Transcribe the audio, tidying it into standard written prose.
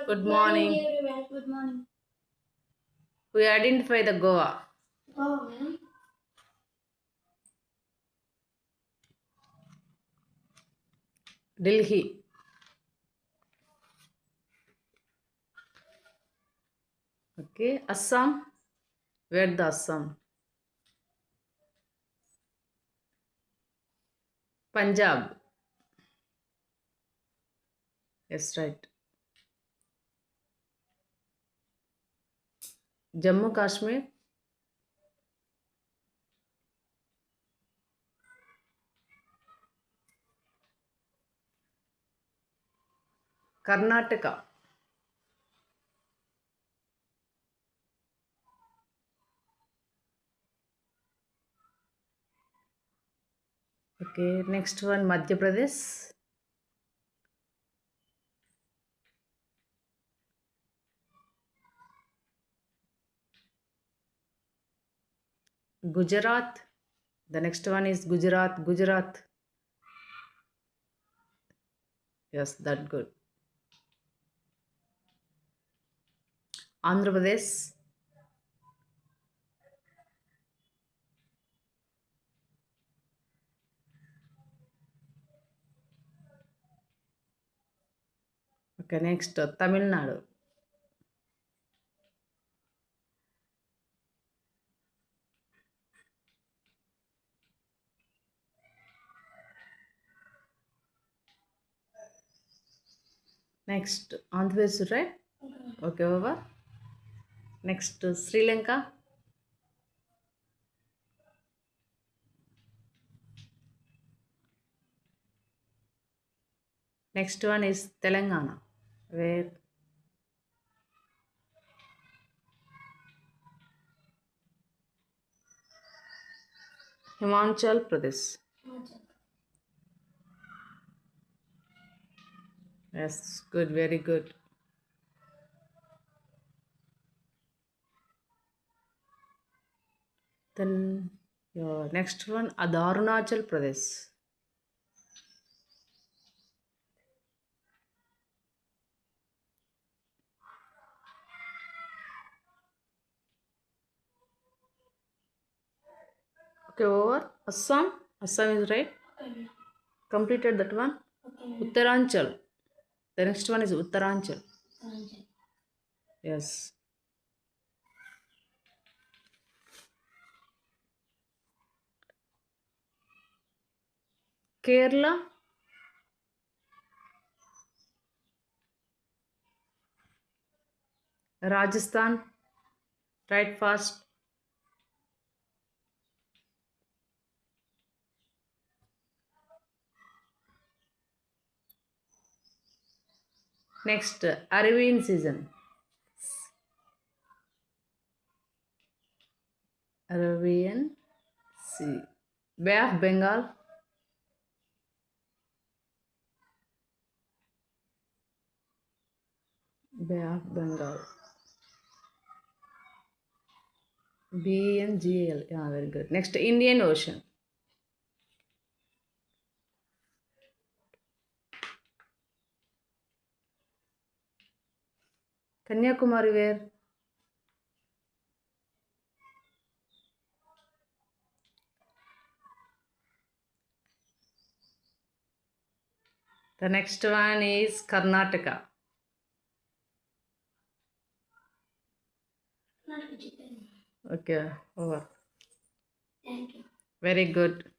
Good morning. Everyone. Good morning. We identify the Goa. Goa, ma'am. Delhi. Okay. Assam. Where the Assam? Punjab. Yes, right. Jammu Kashmir. Karnataka. Okay. Next one, Madhya Pradesh. Gujarat. The next one is Gujarat. Gujarat. Yes, that good. Andhra Pradesh. Okay. Next, Tamil Nadu. Next, Andhra Pradesh, right? Okay, over. Next, Sri Lanka. Next one is Telangana. Where? Himachal Pradesh. Yes, good, very good. Then your next one, Arunachal Pradesh. Okay, over. Assam. Assam is right. Okay. Completed that one. Okay. Uttaranchal. The next one is Uttaranchal. Sanjay. Yes. Kerala. Rajasthan. Right fast. Next, Arabian season. Arabian Sea. Bay of Bengal. Bay of Bengal. BNGL. Yeah, very good. Next, Indian Ocean. Kanyakumari where? The next one is Karnataka. Not vegetarian. Okay, over. Thank you. Very good.